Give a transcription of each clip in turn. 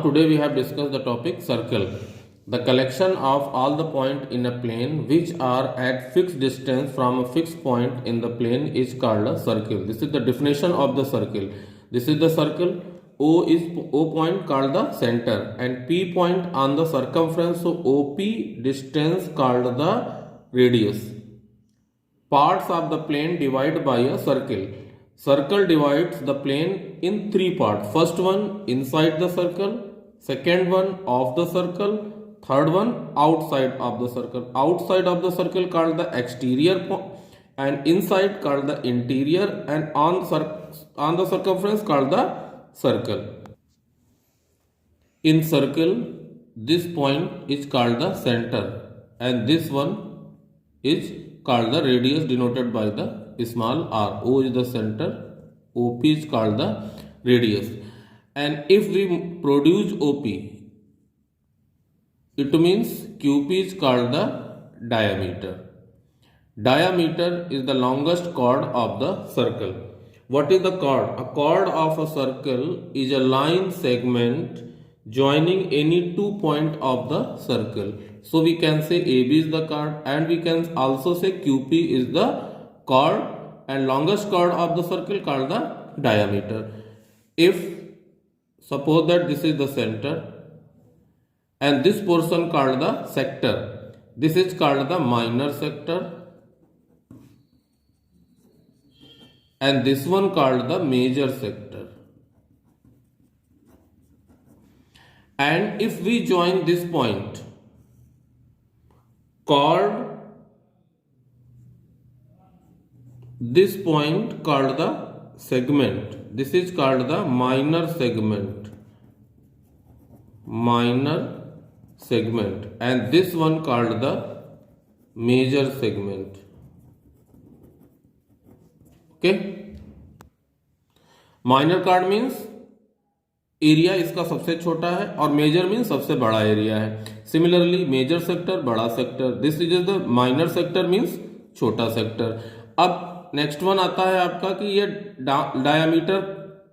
today we have discussed the topic circle. The collection of all the points in a plane which are at fixed distance from a fixed point in the plane is called a circle. This is the definition of the circle. This is the circle. O point called the center and P point on the circumference. So OP distance called the radius. Parts of the plane divided by a circle. Circle divides the plane in three parts. First one inside the circle, second one of the circle, third one outside of the circle. Outside of the circle called the exterior and inside called the interior, and on the circumference called the circle. In circle, this point is called the center and this one is called the radius denoted by the small r. O is the center, OP is called the radius. And if we produce OP, it means QP is called the diameter. Diameter is the longest chord of the circle. What is the chord? A chord of a circle is a line segment joining any 2 points of the circle. So we can say AB is the chord and we can also say QP is the chord and longest chord of the circle called the diameter. If suppose that this is the center and this portion called the sector, this is called the minor sector and this one called the major sector. And if we join this point, chord this point called the segment, this is called the minor segment, and this one called the major segment. Okay, minor chord means area इसका सबसे छोटा है और major mean सबसे बड़ा area है. Similarly major sector, बड़ा sector, this is the minor sector means छोटा सेक्टर. अब नेक्स्ट वन आता है आपका कि ये डायामीटर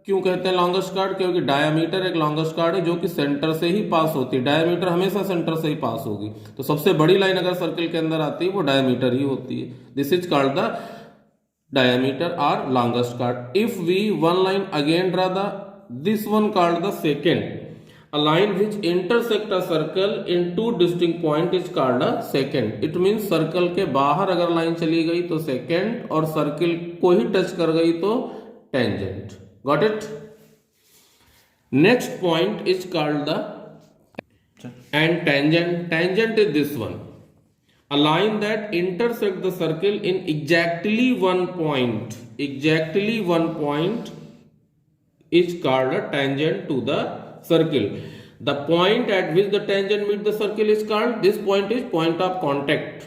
क्यों कहते हैं लॉन्गेस्ट कार्ड? क्योंकि डायामीटर एक लॉन्गेस्ट कार्ड है जो कि सेंटर से ही पास होती है. डायामीटर हमेशा सेंटर से ही पास होगी, तो सबसे बड़ी लाइन अगर सर्कल के अंदर आती है वो डायामीटर ही होती है. This is called the diameter और longest chord. If we one line again draw the this one called the secant. A line which intersect a circle in two distinct point is called a secant. It means circle के बाहर अगर line चली गई तो secant और circle को ही touch कर गई तो tangent. Got it? Next point is called the and tangent. Tangent is this one. A line that intersect the circle in exactly one point. Exactly one point is called a tangent to the circle. The point at which the tangent meets the circle is called, this point is point of contact.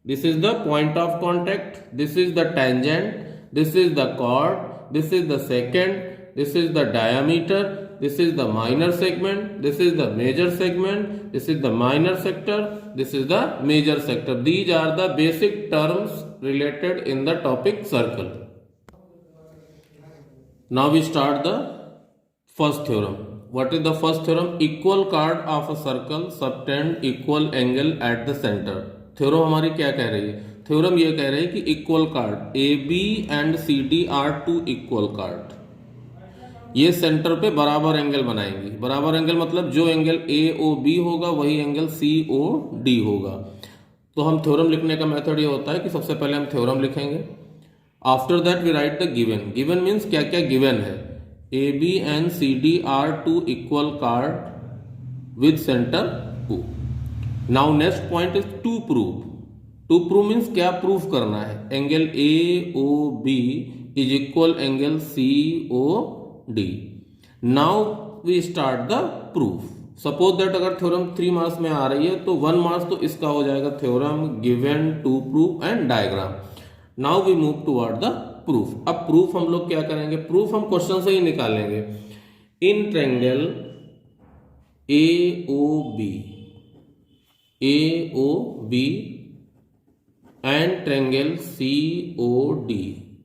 This is the point of contact. This is the tangent. This is the chord. This is the secant. This is the diameter. This is the minor segment. This is the major segment. This is the minor sector. This is the major sector. These are the basic terms related in the topic circle. Now we start the first theorem. What is the first theorem? Equal chord of a circle subtend equal angle at the center. Theorem हमारी क्या कह रही है? Theorem ये कह रही है कि equal chord AB and CD are two equal chord. ये सेंटर पे बराबर एंगल बनाएंगी. बराबर एंगल मतलब जो एंगल AOB होगा वही एंगल COD होगा. तो हम थ्योरम लिखने का मेथड ये होता है कि सबसे पहले हम थ्योरम लिखेंगे. After that we write the given. Given means क्या क्या गिवन है. AB and CD are two equal chord with center O. Now next point is to prove. To prove means क्या प्रूफ करना है. Angle AOB is equal angle COD. Now we start the proof. Suppose that अगर theorem 3 marks में आ रही है तो 1 marks तो इसका हो जाएगा theorem, given, to proof and diagram. Now we move toward the proof. अब प्रूफ हम लोग क्या करेंगे? प्रूफ हम क्वेश्चन से ही निकालेंगे. In triangle AOB and triangle COD,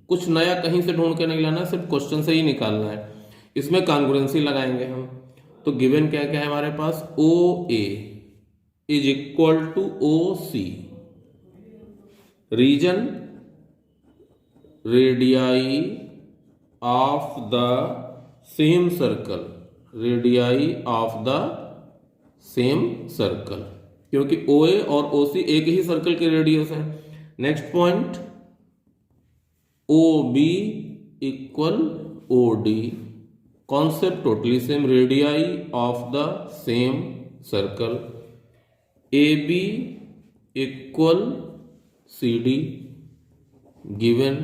कुछ नया कहीं से ढूंढ के नहीं लाना, सिर्फ क्वेश्चन से ही निकालना है. इसमें कॉन्ग्रुएंसी लगाएंगे हम. तो गिवन क्या क्या है हमारे पास, O A is equal to O C, reason radii of the same circle, radii of the same circle, क्योंकि ओ ए और ओ सी एक ही सर्कल के रेडियस है। Next point, O B equal O D, concept totally same, radii of the same circle, A B equal C D given.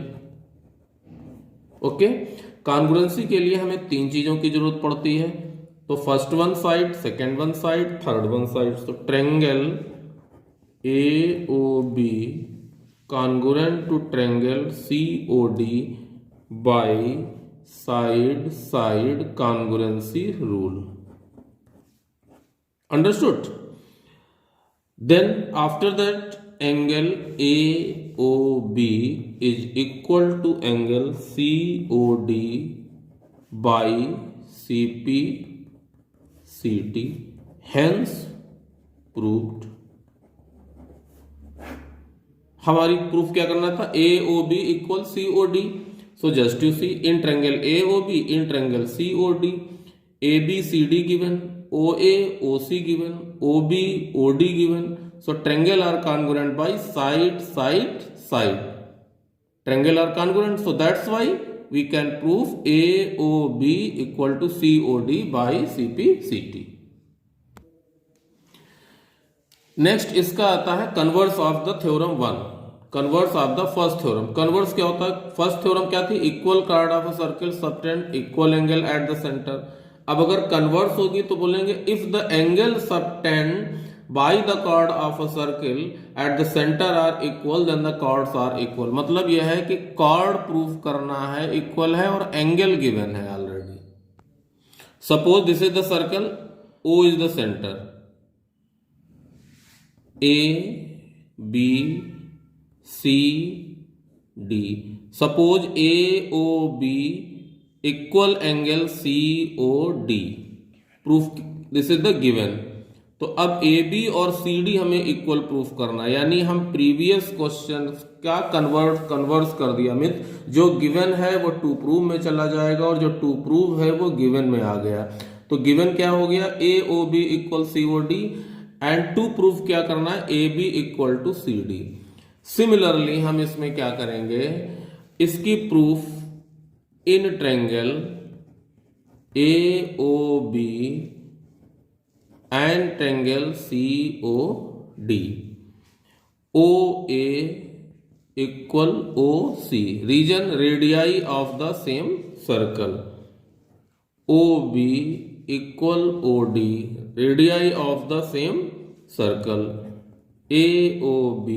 Okay, congruency के लिए हमें तीन चीजों की जरूरत पड़ती है, तो first one side, second one side, third one side. तो triangle A O B congruent to triangle C O D by side side congruency rule. Understood? Then after that angle A O B is equal to angle C O D by C P C T, hence proved. हमारी proof क्या करना था, A O B equal C O D. So just you see in triangle A O B, in triangle C O D, A B C D given, O A O C given, O B O D given. So triangle are congruent by side, side, side. Triangle are congruent, so that's why we can prove AOB equal to COD by CP CT. Next इसका आता है converse of the theorem 1, converse of the first theorem. Converse क्या होता है, first theorem क्या थी, equal card of a circle subtend equal angle at the centre. अब अगर कन्वर्स होगी तो बोलेंगे if the angle subtend by the chord of a circle at the center are equal then the chords are equal। मतलब यह है कि chord proof करना है, इक्वल है और एंगल गिवन है already. Suppose this is the circle, O is the centre, A B C D। Suppose AOB equal angle COD, proof this is the given. तो अब ए बी और C D हमें equal proof करना है, यानी हम previous question का converse कर दिया। मित जो गिवन है वो टू प्रूव में चला जाएगा और जो टू प्रूव है वो गिवन में आ गया। तो गिवन क्या हो गया, A O B equal C O D, and to proof क्या करना है, A B equal to C D. Similarly हम इसमें क्या करेंगे, इसकी proof in triangle A O B and triangle COD, OA equal OC, region radii of the same circle, OB equal OD, radii of the same circle, AOB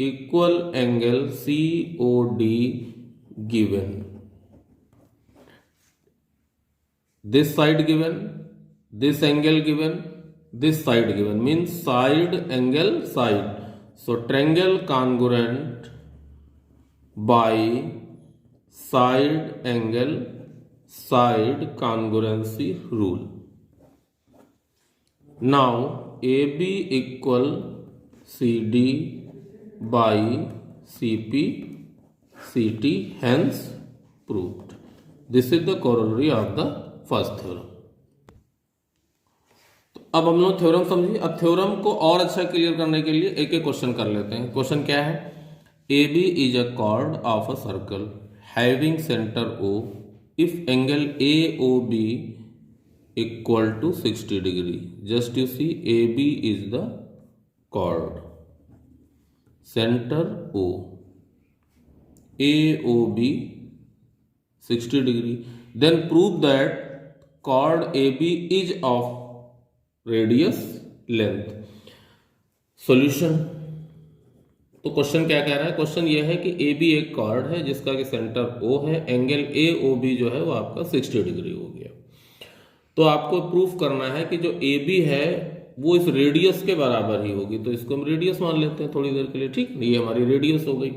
equal angle COD given, this side given, this angle given, this side given, means side angle side. So triangle congruent by side angle side congruency rule. Now AB equal CD by CP CT, hence proved. This is the corollary of the first theorem. अब हम लोग theorem समझिए। अब theorem को और अच्छा clear करने के लिए एक एक क्वेश्चन कर लेते हैं। क्वेश्चन क्या है, A B is a chord of a circle having centre O if angle A O B equal to 60 degree. Just you see A B is the chord, centre O, A O B 60 degree, then prove that chord A B is of radius length. Solution, तो question क्या कह रहा है, question ये है कि A B एक cord है जिसका कि सेंटर O है, एंगल ए ओ बी जो है वो आपका 60 डिग्री हो गया। तो आपको प्रूफ करना है कि जो ए बी है वो इस रेडियस के बराबर ही होगी, तो इसको हम रेडियस मान लेते हैं थोड़ी देर के लिए, ठीक, ये हमारी रेडियस हो गई।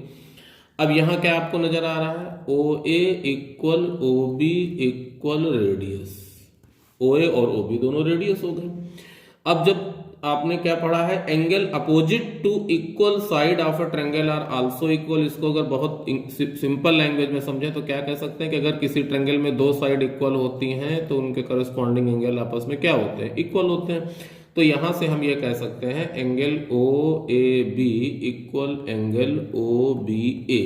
अब यहाँ क्या आपको नजर आ रहा है, O A equal O B equal radius, OA और OB दोनों रेडियस हो गए। अब जब आपने क्या पढ़ा है, angle opposite to equal side of a triangle are also equal, इसको अगर बहुत सिंपल लैंग्वेज में समझे तो क्या कह सकते हैं कि अगर किसी ट्रायंगल में दो साइड इक्वल होती हैं तो उनके करस्पॉन्डिंग एंगल आपस में क्या होते हैं, इक्वल होते हैं। तो यहां से हम ये कह सकते हैं angle OAB equal angle OBA,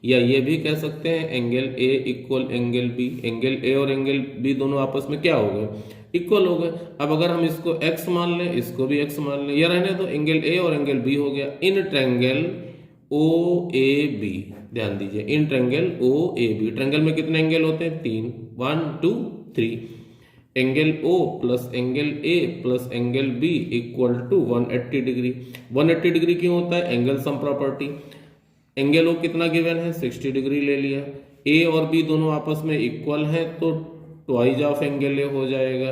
या ये भी कह सकते हैं angle A equal angle B। Angle A और एंगल B दोनों आपस में क्या हो गए, इक्वल हो गए। अब अगर हम इसको x मान लें, इसको भी x मान लें, या रहने तो एंगल A और एंगल B हो गया इन ट्रायंगल OAB। ध्यान दीजिए, इन ट्रायंगल OAB, ट्रायंगल में कितने एंगल होते हैं, 3, 1 2 3। Angle O plus angle A plus angle B equal to 180 degree. 180 degree क्यों होता है, angle sum property. Angle O कितना गिवन है, 60 डिग्री ले लिया। A और B दोनों आपस में इक्वल हैं तो ट्वाइज ऑफ एंगल A हो जाएगा,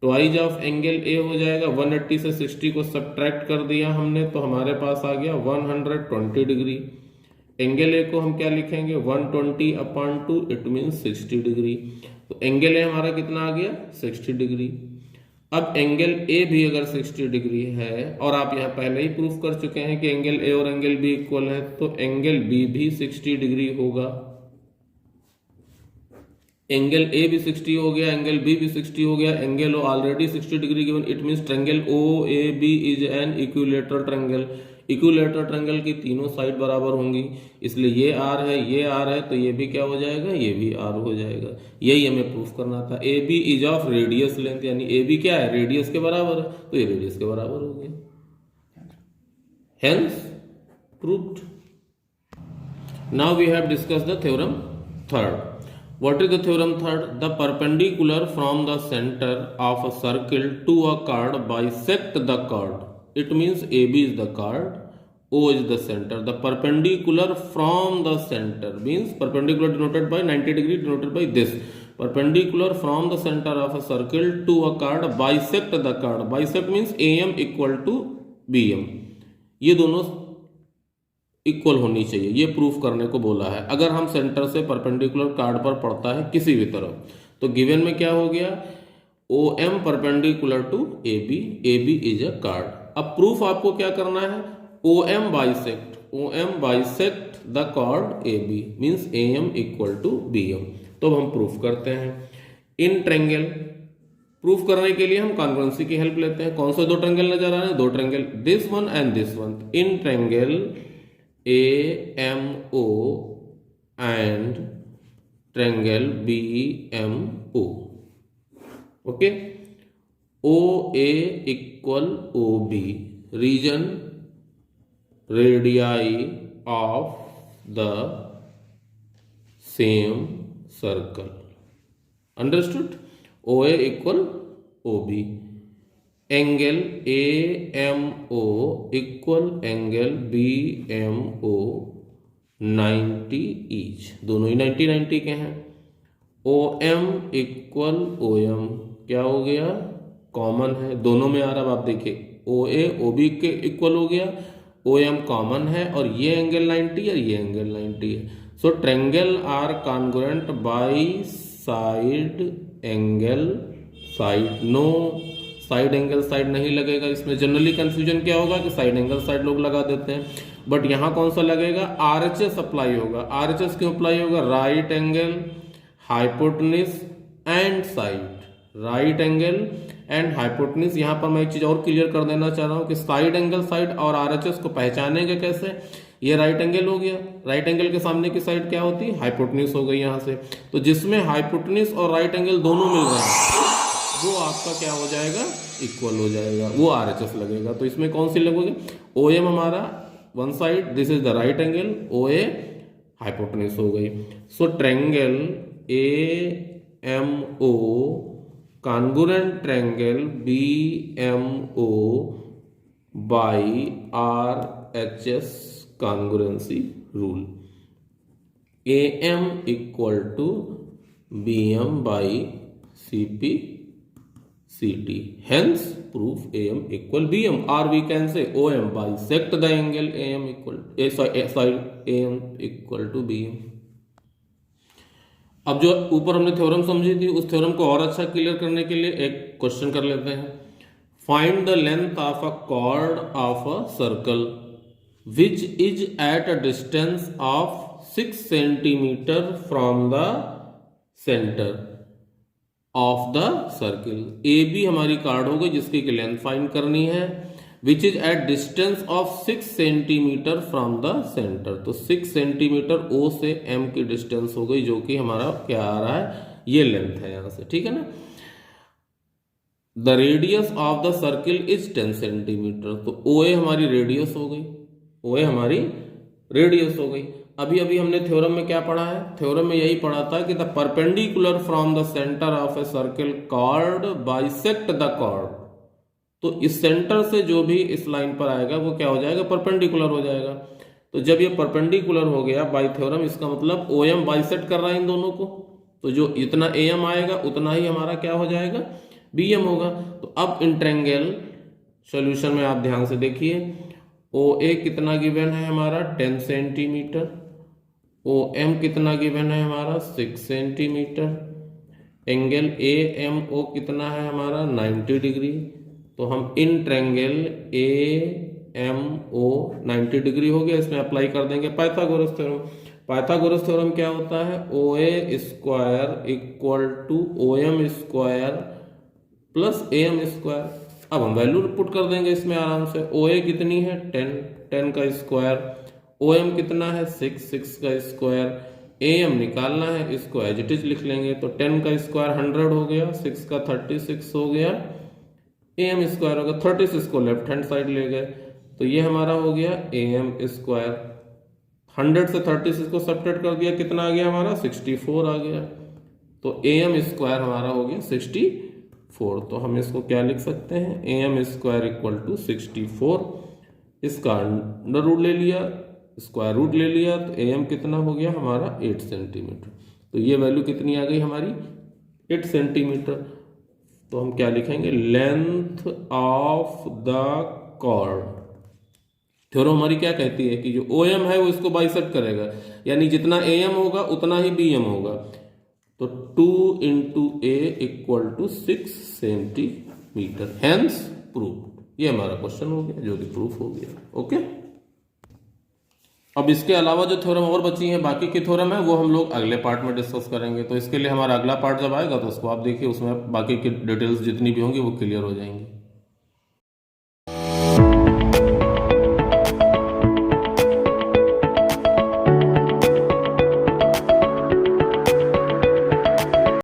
ट्वाइज ऑफ एंगल A हो जाएगा। 180 से 60 को सब्ट्रैक्ट कर दिया हमने तो हमारे पास आ गया 120 डिग्री। एंगल A को हम क्या लिखेंगे, 120 अपॉन 2, इट मीन्स 60 डिग्री। तो एंगल A हमारा कितना आ गया, 60 डिग्री। अब एंगल A भी अगर 60 डिग्री है और आप यहाँ पहले ही प्रूफ कर चुके हैं कि एंगल A और एंगल B इक्वल है, तो एंगल B भी 60 डिग्री होगा। एंगल A भी 60 हो गया, एंगल B भी 60 हो गया, angle O already 60 degree given, it means triangle OAB is an equilateral triangle. Equilateral triangle की तीनों साइड बराबर होंगी, इसलिए ये R है, ये R है, तो ये भी क्या हो जाएगा, ये भी R हो जाएगा। यही हमें प्रूफ करना था। AB is of radius length, यानी AB क्या है, रेडियस के बराबर है, तो ये रेडियस के बराबर हो गया, hence proved. Now we have discussed the theorem third. What is the theorem third? The perpendicular from the center of a circle to a chord bisect the chord. It means AB is the chord, O is the center. The perpendicular from the center means perpendicular denoted by 90 degree denoted by this. Perpendicular from the center of a circle to a chord bisect the chord. Bisect means AM equal to BM. ये दोनों equal होनी चाहिए, ये proof करने को बोला है। अगर हम सेंटर से परपेंडिकुलर कार्ड पर पड़ता है किसी भी तरफ, तो गिवन में क्या हो गया, OM perpendicular to AB, AB is a chord. अब प्रूफ आपको क्या करना है, OM bisect the chord AB means AM equal to BM। तो हम प्रूफ करते हैं। इन ट्रायंगल प्रूफ करने के लिए हम कॉन्ग्रुएंसी की हेल्प लेते हैं। कौन से दो ट्रायंगल नजर आ रहे हैं, दो triangle, this one and this one. In triangle AMO and triangle BMO, okay, OA equal OB, region radii of the same circle, understood? OA equal OB, angle AMO equal angle BMO 90 each, दोनों ही 90 के हैं। OM equal OM क्या हो गया, common है, दोनों में आ रहा। अब आप देखिए OA OB के इक्वल हो गया, OM कॉमन है, और ये एंगल 90 है, ये एंगल 90 है। So triangle are congruent by side angle side. No side angle side नहीं लगेगा इसमें। जनरली कंफ्यूजन क्या होगा कि साइड एंगल साइड लोग लगा देते हैं, बट यहां कौन सा लगेगा, RHS अप्लाई होगा। RHS क्यों अप्लाई होगा, right angle hypotenuse and side, right angle and hypotenuse. यहां पर मैं एक चीज और क्लियर कर देना चाह रहा हूं कि साइड एंगल साइड और RHS को पहचानेंगे कैसे। ये राइट एंगल हो गया, राइट एंगल के सामने की साइड क्या होती है, हाइपोटेन्यूज हो गई यहां से। तो जिसमें हाइपोटेन्यूज और राइट एंगल दोनों मिल रहे हैं वो आपका क्या हो जाएगा, इक्वल हो जाएगा, वो RHS लगेगा। तो इसमें कौन सी लगोगे, OM हमारा one side, this is the right angle, OA hypotenuse हो गई। So triangle AMO congruent triangle BMO by RHS congruency rule. AM equal to BM by CP CT, hence proof AM equal BM, or we can say OM bisect the angle AM equal side AM equal to BM. अब जो ऊपर हमने theorem समझी थी उस theorem को और अच्छा क्लियर करने के लिए एक क्वेश्चन कर लेते हैं। Find the length of a chord of a circle which is at a distance of 6 centimetre from the centre of the circle. A B हमारी कार्ड हो गई जिसकी की लेंथ फाइंड करनी है, which is at distance of 6 centimetre from the centre. तो 6 centimetre ओ से M की डिस्टेंस हो गई, जो कि हमारा क्या आ रहा है, ये लेंथ है यहां से, ठीक है ना। The radius of the circle is 10 centimetre. तो ओ ए हमारी रेडियस हो गई, ओ ए हमारी रेडियस हो गई। अभी अभी हमने थ्योरम में क्या पढ़ा है, थ्योरम में यही पढ़ा था कि the perpendicular from the centre of a circle chord bisect the chord. तो इस सेंटर से जो भी इस लाइन पर आएगा वो क्या हो जाएगा, परपेंडिकुलर हो जाएगा। तो जब ये परपेंडिकुलर हो गया बाय थ्योरम, इसका मतलब ओ एम बाइसेक्ट कर रहा है इन दोनों को, तो जो इतना ए एम आएगा उतना ही हमारा क्या हो जाएगा, बी एम होगा। तो अब इन ट्रायंगल सॉल्यूशन में आप ध्यान से देखिए, ओ ए कितना गिवन है हमारा 10 सेंटीमीटर, ओ एम कितना गिवन है हमारा 6 centimetre, angle A M O कितना है हमारा 90 डिग्री। तो हम in triangle A M O 90 degree हो गया, इसमें अप्लाई कर देंगे पाइथागोरस थ्योरम। पाइथागोरस थ्योरम क्या होता है, O A square equal to O M square plus A M square. अब हम वैल्यू पुट कर देंगे इसमें आराम से। ओ ए कितनी है 10, 10 का स्क्वायर, ओ एम कितना है 6, 6 का स्क्वायर, ए एम निकालना है, इसको एज इट इज लिख लेंगे। तो 10 का स्क्वायर 100 हो गया, 6 का 36 हो गया, ए एम स्क्वायर होगा, 36 को लेफ्ट हैंड साइड ले गए, तो ये हमारा हो गया ए एम स्क्वायर। 100 से 36 को सब्ट्रैक्ट कर दिया, कितना आ गया हमारा 64 आ गया। तो ए एम स्क्वायर हमारा हो गया 64। तो हम इसको क्या लिख सकते हैं, A M square equal to 64। इसका अंडर रूट ले लिया, स्क्वायर रूट ले लिया, तो ए एम कितना हो गया हमारा 8 सेंटीमीटर। तो ये वैल्यू कितनी आ गई हमारी 8 सेंटीमीटर। तो हम क्या लिखेंगे, length of the chord. Theorem हमारी क्या कहती है कि जो ओ एम है वो इसको बाइसेक्ट करेगा, यानी जितना ए एम होगा उतना ही बी एम होगा। तो 2 into A equal to 6 centimetre, hence proof. ये हमारा क्वेश्चन हो गया, जो कि प्रूफ हो गया। ओके, अब इसके अलावा जो थ्योरम और बची हैं, बाकी की थ्योरम है, वो हम लोग अगले पार्ट में डिस्कस करेंगे। तो इसके लिए हमारा अगला पार्ट जब आएगा तो उसको आप देखिए, उसमें बाकी की डिटेल्स जितनी भी होंगी वो क्लियर हो जाएंगी।